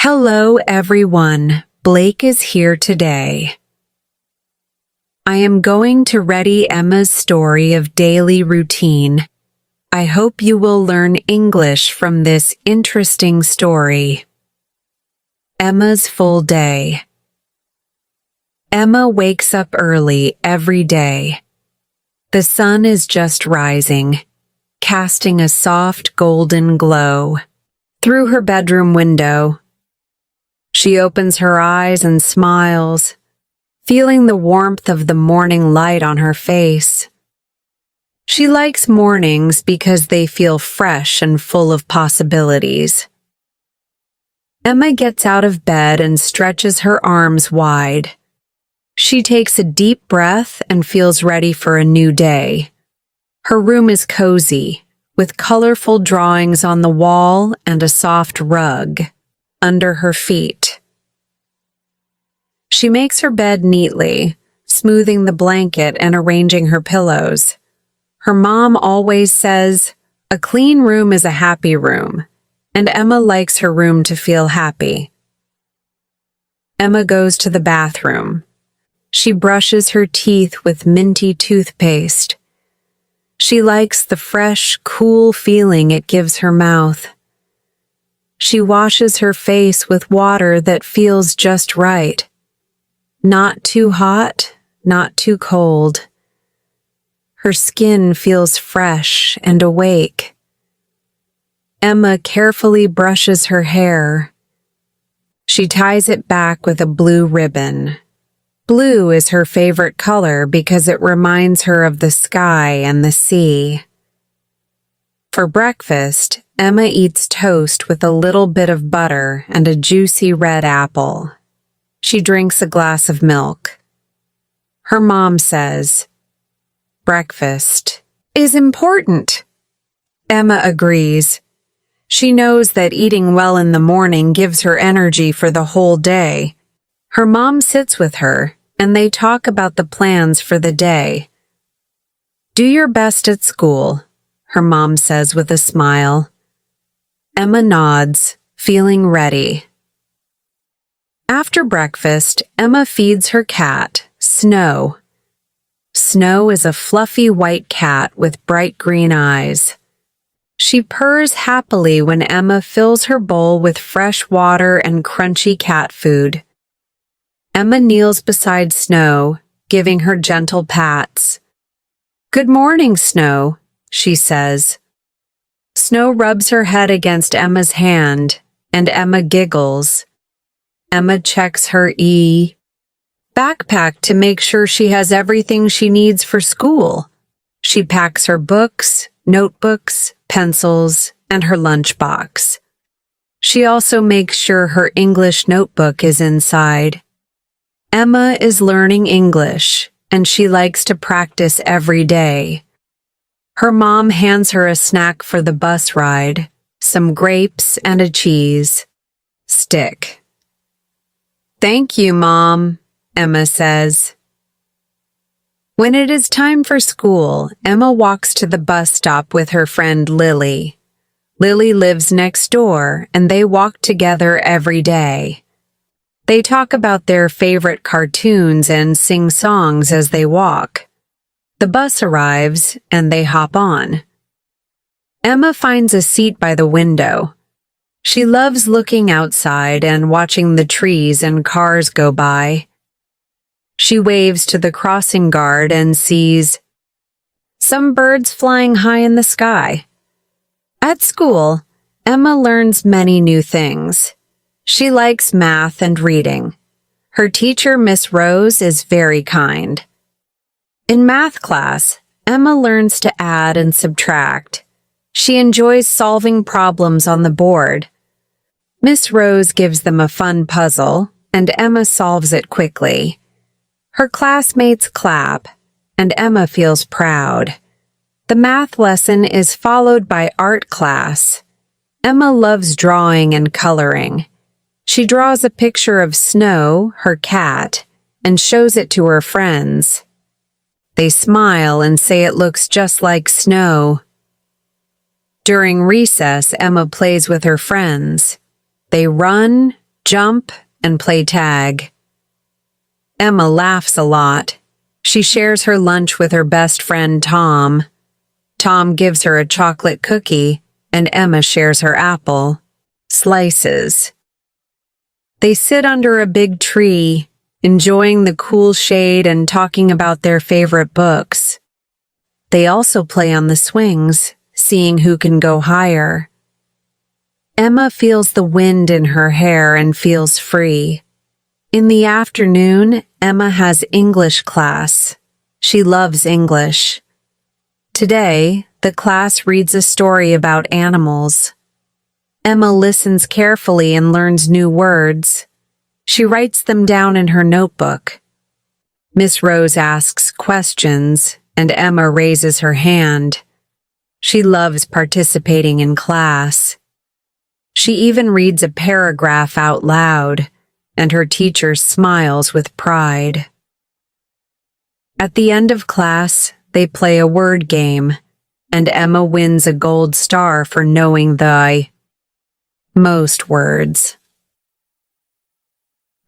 Hello, everyone. Blake is here today. I am going to read Emma's story of daily routine. I hope you will learn English from this interesting story. Emma's full day. Emma wakes up early every day. The sun is just rising, casting a soft golden glow through her bedroom window. She opens her eyes and smiles, feeling the warmth of the morning light on her face. She likes mornings because they feel fresh and full of possibilities. Emma gets out of bed and stretches her arms wide. She takes a deep breath and feels ready for a new day. Her room is cozy, with colorful drawings on the wall and a soft rug under her feet. She makes her bed neatly, smoothing the blanket and arranging her pillows. Her mom always says, "A clean room is a happy room," and Emma likes her room to feel happy. Emma goes to the bathroom. She brushes her teeth with minty toothpaste. She likes the fresh, cool feeling it gives her mouth. She washes her face with water that feels just right. Not too hot, not too cold. Her skin feels fresh and awake. Emma carefully brushes her hair. She ties it back with a blue ribbon. Blue is her favorite color because it reminds her of the sky and the sea. For breakfast, Emma eats toast with a little bit of butter and a juicy red apple. She drinks a glass of milk. Her mom says, "Breakfast is important." Emma agrees. She knows that eating well in the morning gives her energy for the whole day. Her mom sits with her, and they talk about the plans for the day. "Do your best at school," her mom says with a smile. Emma nods, feeling ready. After breakfast, Emma feeds her cat, Snow. Snow is a fluffy white cat with bright green eyes. She purrs happily when Emma fills her bowl with fresh water and crunchy cat food. Emma kneels beside Snow, giving her gentle pats. "Good morning, Snow," she says. Snow rubs her head against Emma's hand, and Emma giggles. Emma checks her backpack to make sure she has everything she needs for school. She packs her books, notebooks, pencils, and her lunchbox. She also makes sure her English notebook is inside. Emma is learning English, and she likes to practice every day. Her mom hands her a snack for the bus ride, some grapes and a cheese stick. "Thank you, Mom," Emma says. When it is time for school, Emma walks to the bus stop with her friend Lily. Lily lives next door, and they walk together every day. They talk about their favorite cartoons and sing songs as they walk. The bus arrives, and they hop on. Emma finds a seat by the window. She loves looking outside and watching the trees and cars go by. She waves to the crossing guard and sees some birds flying high in the sky. At school, Emma learns many new things. She likes math and reading. Her teacher, Miss Rose, is very kind. In math class, Emma learns to add and subtract. She enjoys solving problems on the board. Miss Rose gives them a fun puzzle, and Emma solves it quickly. Her classmates clap, and Emma feels proud. The math lesson is followed by art class. Emma loves drawing and coloring. She draws a picture of Snow, her cat, and shows it to her friends. They smile and say it looks just like Snow. During recess, Emma plays with her friends. They run, jump, and play tag. Emma laughs a lot. She shares her lunch with her best friend Tom. Tom gives her a chocolate cookie, and Emma shares her apple. Slices. They sit under a big tree, enjoying the cool shade and talking about their favorite books. They also play on the swings, seeing who can go higher. Emma feels the wind in her hair and feels free. In the afternoon, Emma has English class. She loves English. Today, the class reads a story about animals. Emma listens carefully and learns new words. She writes them down in her notebook. Miss Rose asks questions, and Emma raises her hand. She loves participating in class. She even reads a paragraph out loud, and her teacher smiles with pride. At the end of class, they play a word game, and Emma wins a gold star for knowing the most words.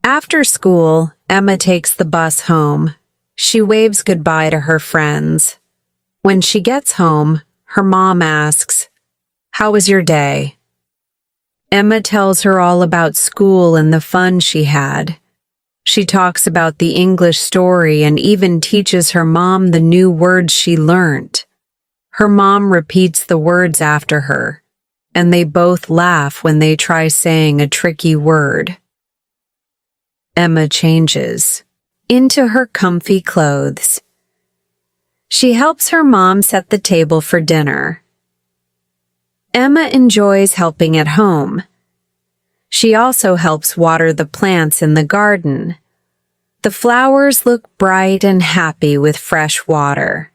After school, Emma takes the bus home. She waves goodbye to her friends. When she gets home, her mom asks, "How was your day?" Emma tells her all about school and the fun she had. She talks about the English story and even teaches her mom the new words she learned. Her mom repeats the words after her, and they both laugh when they try saying a tricky word. Emma changes into her comfy clothes. She helps her mom set the table for dinner. Emma enjoys helping at home. She also helps water the plants in the garden. The flowers look bright and happy with fresh water.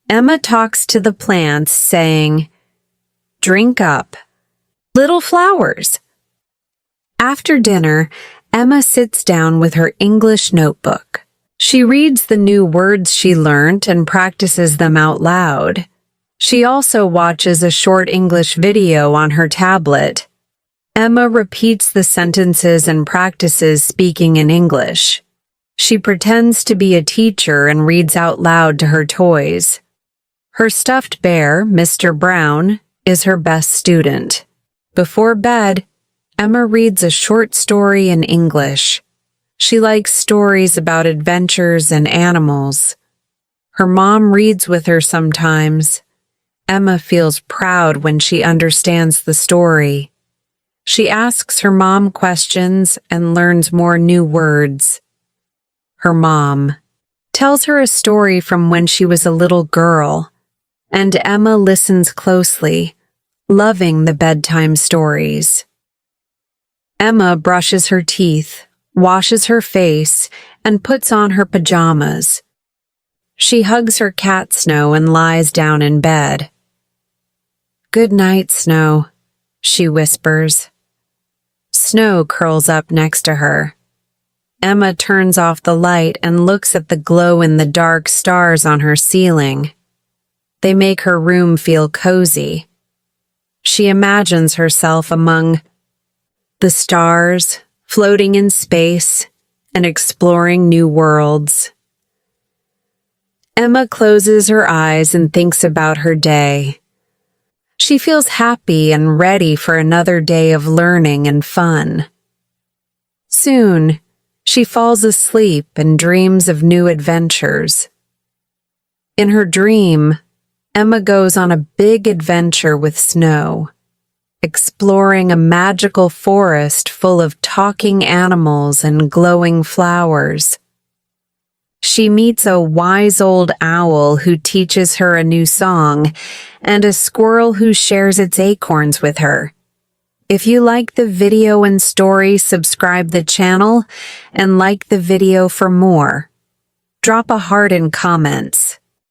Emma talks to the plants, saying, "Drink up, little flowers." After dinner, Emma sits down with her English notebook. She reads the new words she learned and practices them out loud. She also watches a short English video on her tablet. Emma repeats the sentences and practices speaking in English. She pretends to be a teacher and reads out loud to her toys. Her stuffed bear, Mr. Brown, is her best student. Before bed, Emma reads a short story in English. She likes stories about adventures and animals. Her mom reads with her sometimes. Emma feels proud when she understands the story. She asks her mom questions and learns more new words. Her mom tells her a story from when she was a little girl, and Emma listens closely, loving the bedtime stories. Emma brushes her teeth, washes her face, and puts on her pajamas. She hugs her cat Snow and lies down in bed. "Good night, Snow," she whispers. Snow curls up next to her. Emma turns off the light and looks at the glow-in-the-dark stars on her ceiling. They make her room feel cozy. She imagines herself among the stars, floating in space and exploring new worlds. Emma closes her eyes and thinks about her day. She feels happy and ready for another day of learning and fun. Soon, she falls asleep and dreams of new adventures. In her dream, Emma goes on a big adventure with Snow, exploring a magical forest full of talking animals and glowing flowers. She meets a wise old owl who teaches her a new song, and a squirrel who shares its acorns with her. If you like the video and story, subscribe the channel and like the video for more. Drop a heart in comments.